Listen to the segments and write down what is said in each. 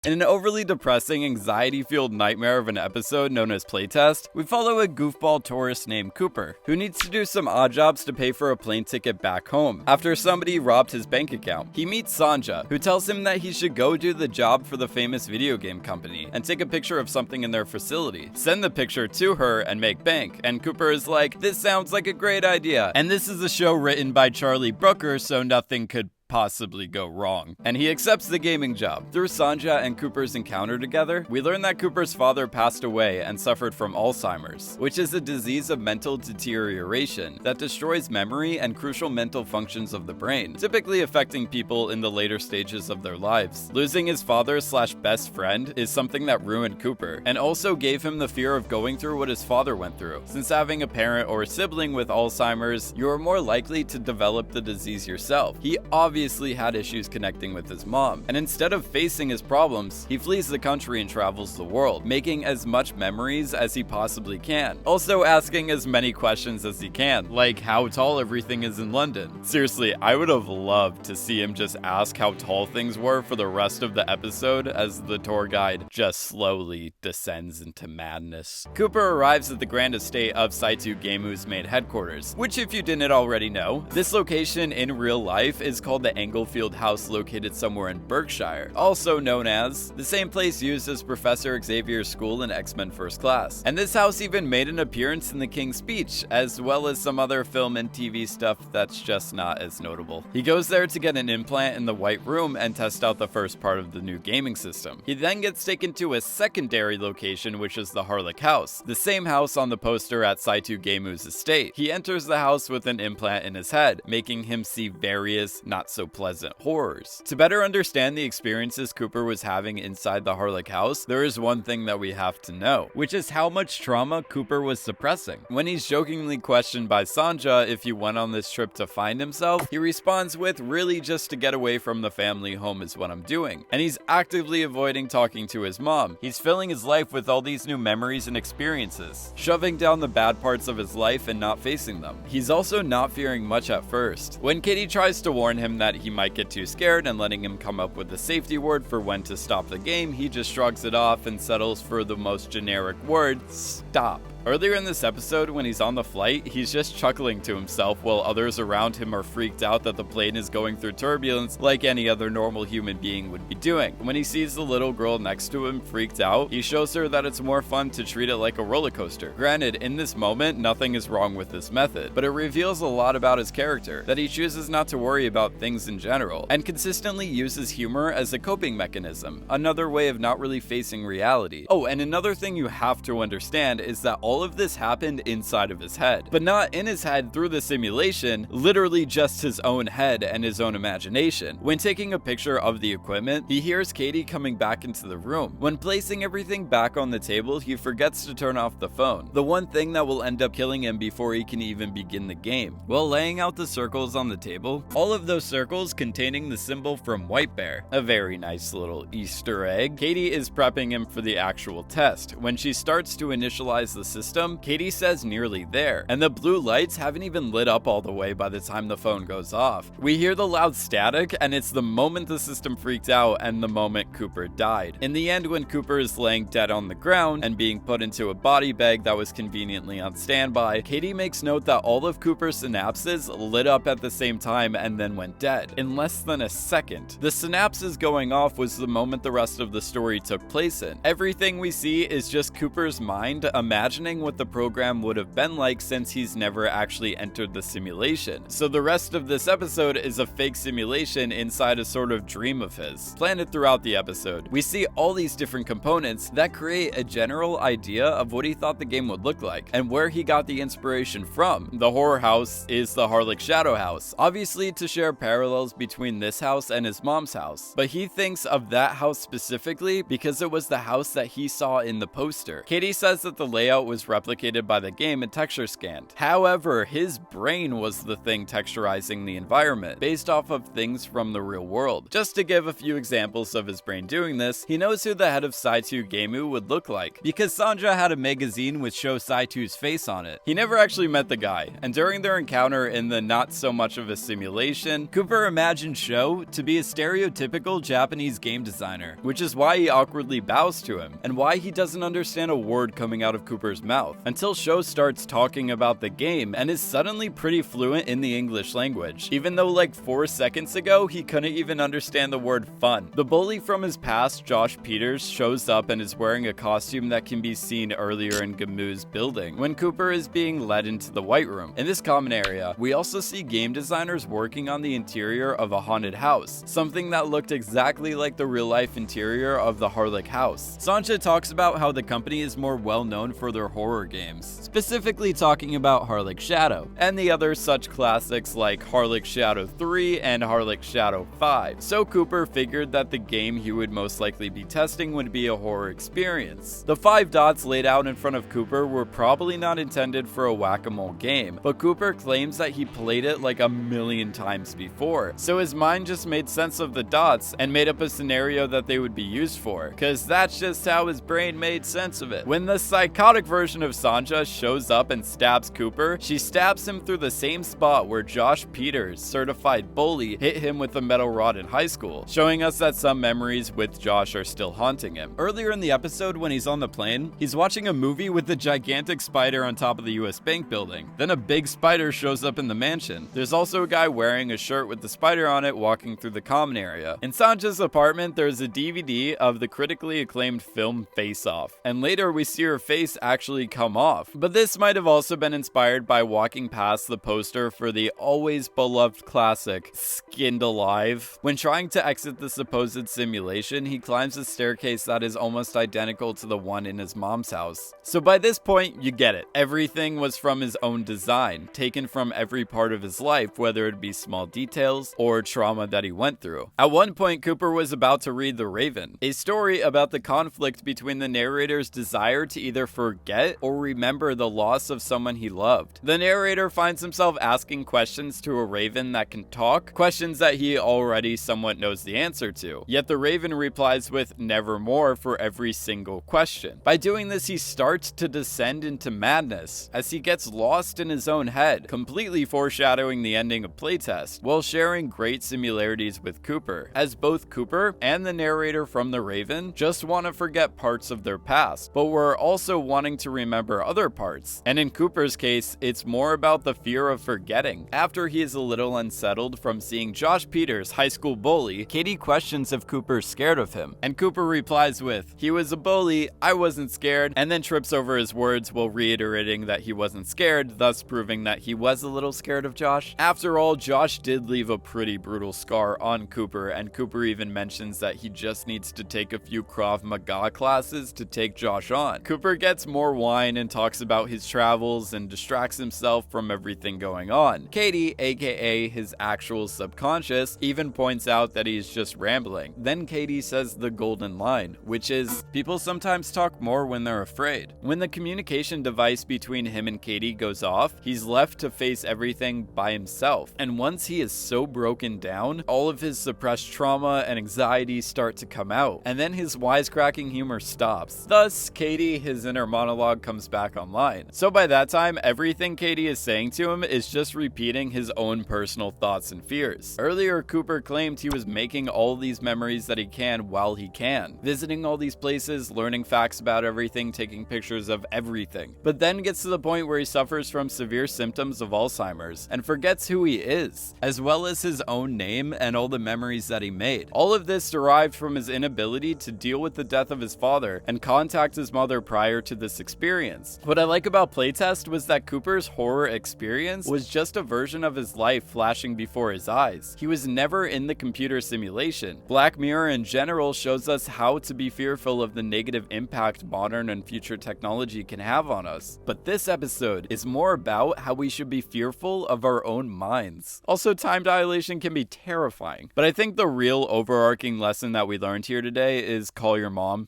In an overly depressing, anxiety-fueled nightmare of an episode known as Playtest, we follow a goofball tourist named Cooper, who needs to do some odd jobs to pay for a plane ticket back home, after somebody robbed his bank account. He meets Sanja, who tells him that he should go do the job for the famous video game company, and take a picture of something in their facility, send the picture to her, and make bank. And Cooper is like, "This sounds like a great idea." And this is a show written by Charlie Brooker, so nothing could possibly go wrong. And he accepts the gaming job. Through Sanja and Cooper's encounter together, we learn that Cooper's father passed away and suffered from Alzheimer's, which is a disease of mental deterioration that destroys memory and crucial mental functions of the brain, typically affecting people in the later stages of their lives. Losing his father/best friend is something that ruined Cooper, and also gave him the fear of going through what his father went through. Since having a parent or a sibling with Alzheimer's, you are more likely to develop the disease yourself. He obviously had issues connecting with his mom, and instead of facing his problems, he flees the country and travels the world, making as much memories as he possibly can. Also asking as many questions as he can, like how tall everything is in London. Seriously, I would have loved to see him just ask how tall things were for the rest of the episode as the tour guide just slowly descends into madness. Cooper arrives at the grand estate of Saitu Gamu's main headquarters, which, if you didn't already know, this location in real life is called the Englefield House, located somewhere in Berkshire, also known as the same place used as Professor Xavier's school in X-Men First Class. And this house even made an appearance in The King's Speech, as well as some other film and TV stuff that's just not as notable. He goes there to get an implant in the White Room and test out the first part of the new gaming system. He then gets taken to a secondary location, which is the Harlech House, the same house on the poster at Saitu Gamu's estate. He enters the house with an implant in his head, making him see various not-so-pleasant horrors. To better understand the experiences Cooper was having inside the Harlech House, there is one thing that we have to know, which is how much trauma Cooper was suppressing. When he's jokingly questioned by Sanja if he went on this trip to find himself, he responds with, "Really just to get away from the family home is what I'm doing." And he's actively avoiding talking to his mom. He's filling his life with all these new memories and experiences, shoving down the bad parts of his life and not facing them. He's also not fearing much at first. When Katie tries to warn him that he might get too scared and letting him come up with a safety word for when to stop the game, he just shrugs it off and settles for the most generic word: stop. Earlier in this episode, when he's on the flight, he's just chuckling to himself while others around him are freaked out that the plane is going through turbulence like any other normal human being would be doing. When he sees the little girl next to him freaked out, he shows her that it's more fun to treat it like a roller coaster. Granted, in this moment, nothing is wrong with this method, but it reveals a lot about his character, that he chooses not to worry about things in general, and consistently uses humor as a coping mechanism, another way of not really facing reality. Oh, and another thing you have to understand is that all of this happened inside of his head, but not in his head through the simulation, literally just his own head and his own imagination. When taking a picture of the equipment, he hears Katie coming back into the room. When placing everything back on the table, he forgets to turn off the phone, the one thing that will end up killing him before he can even begin the game. While laying out the circles on the table, all of those circles containing the symbol from White Bear, a very nice little Easter egg, Katie is prepping him for the actual test. When she starts to initialize the system, Katie says nearly there, and the blue lights haven't even lit up all the way by the time the phone goes off. We hear the loud static, and it's the moment the system freaked out and the moment Cooper died. In the end, when Cooper is laying dead on the ground and being put into a body bag that was conveniently on standby, Katie makes note that all of Cooper's synapses lit up at the same time and then went dead, in less than a second. The synapses going off was the moment the rest of the story took place in. Everything we see is just Cooper's mind imagining what the program would have been like, since he's never actually entered the simulation. So the rest of this episode is a fake simulation inside a sort of dream of his, planted throughout the episode. We see all these different components that create a general idea of what he thought the game would look like, and where he got the inspiration from. The horror house is the Harlech Shadow House, obviously to share parallels between this house and his mom's house, but he thinks of that house specifically because it was the house that he saw in the poster. Katie says that the layout was was replicated by the game and texture scanned. However, his brain was the thing texturizing the environment, based off of things from the real world. Just to give a few examples of his brain doing this, he knows who the head of Saitu Geimu would look like, because Sanja had a magazine with Sho Saitu's face on it. He never actually met the guy, and during their encounter in the not so much of a simulation, Cooper imagined Sho to be a stereotypical Japanese game designer, which is why he awkwardly bows to him, and why he doesn't understand a word coming out of Cooper's mouth, until Sho starts talking about the game and is suddenly pretty fluent in the English language, even though like 4 seconds ago he couldn't even understand the word fun. The bully from his past, Josh Peters, shows up and is wearing a costume that can be seen earlier in Gamu's building, when Cooper is being led into the White Room. In this common area, we also see game designers working on the interior of a haunted house, something that looked exactly like the real-life interior of the Harlick house. Sanja talks about how the company is more well-known for their horror games, specifically talking about Harlick Shadow, and the other such classics like Harlick Shadow 3 and Harlick Shadow 5. So Cooper figured that the game he would most likely be testing would be a horror experience. The 5 dots laid out in front of Cooper were probably not intended for a whack-a-mole game, but Cooper claims that he played it like a million times before, so his mind just made sense of the dots and made up a scenario that they would be used for, cause that's just how his brain made sense of it. When the psychotic version of Sanja shows up and stabs Cooper, she stabs him through the same spot where Josh Peters, certified bully, hit him with a metal rod in high school, showing us that some memories with Josh are still haunting him. Earlier in the episode, when he's on the plane, he's watching a movie with a gigantic spider on top of the US Bank building. Then a big spider shows up in the mansion. There's also a guy wearing a shirt with the spider on it walking through the common area. In Sanja's apartment, there's a DVD of the critically acclaimed film Face Off, and later we see her face actually come off. But this might have also been inspired by walking past the poster for the always beloved classic Skinned Alive. When trying to exit the supposed simulation, he climbs a staircase that is almost identical to the one in his mom's house. So by this point, you get it. Everything was from his own design, taken from every part of his life, whether it be small details or trauma that he went through. At one point, Cooper was about to read The Raven, a story about the conflict between the narrator's desire to either forget or remember the loss of someone he loved. The narrator finds himself asking questions to a raven that can talk, questions that he already somewhat knows the answer to. Yet the raven replies with nevermore for every single question. By doing this, he starts to descend into madness as he gets lost in his own head, completely foreshadowing the ending of Playtest, while sharing great similarities with Cooper, as both Cooper and the narrator from The Raven just want to forget parts of their past, but were also wanting to remember other parts. And in Cooper's case, it's more about the fear of forgetting. After he is a little unsettled from seeing Josh Peters, high school bully, Katie questions if Cooper's scared of him, and Cooper replies with, "He was a bully, I wasn't scared," and then trips over his words while reiterating that he wasn't scared, thus proving that he was a little scared of Josh. After all, Josh did leave a pretty brutal scar on Cooper, and Cooper even mentions that he just needs to take a few Krav Maga classes to take Josh on. Cooper gets more wine and talks about his travels and distracts himself from everything going on. Katie, aka his actual subconscious, even points out that he's just rambling. Then Katie says the golden line, which is, people sometimes talk more when they're afraid. When the communication device between him and Katie goes off, he's left to face everything by himself. And once he is so broken down, all of his suppressed trauma and anxiety start to come out, and then his wisecracking humor stops. Thus, Katie, his inner monologue, comes back online. So by that time, everything Katie is saying to him is just repeating his own personal thoughts and fears. Earlier, Cooper claimed he was making all these memories that he can while he can, visiting all these places, learning facts about everything, taking pictures of everything, but then gets to the point where he suffers from severe symptoms of Alzheimer's and forgets who he is, as well as his own name and all the memories that he made. All of this derived from his inability to deal with the death of his father and contact his mother prior to this experience. What I like about Playtest was that Cooper's horror experience was just a version of his life flashing before his eyes. He was never in the computer simulation. Black Mirror in general shows us how to be fearful of the negative impact modern and future technology can have on us. But this episode is more about how we should be fearful of our own minds. Also, time dilation can be terrifying, but I think the real overarching lesson that we learned here today is call your mom.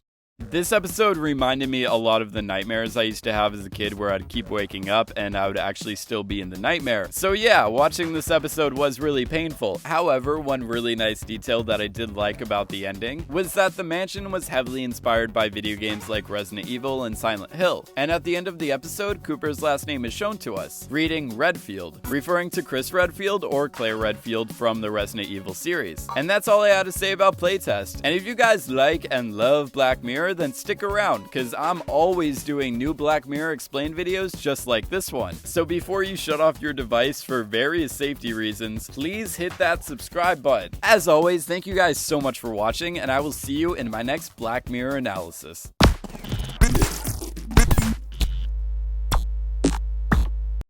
This episode reminded me a lot of the nightmares I used to have as a kid where I'd keep waking up and I would actually still be in the nightmare. So yeah, watching this episode was really painful. However, one really nice detail that I did like about the ending was that the mansion was heavily inspired by video games like Resident Evil and Silent Hill. And at the end of the episode, Cooper's last name is shown to us, reading Redfield, referring to Chris Redfield or Claire Redfield from the Resident Evil series. And that's all I had to say about Playtest. And if you guys like and love Black Mirror, then stick around, because I'm always doing new Black Mirror explain videos just like this one. So before you shut off your device for various safety reasons, please hit that subscribe button. As always, thank you guys so much for watching, and I will see you in my next Black Mirror analysis.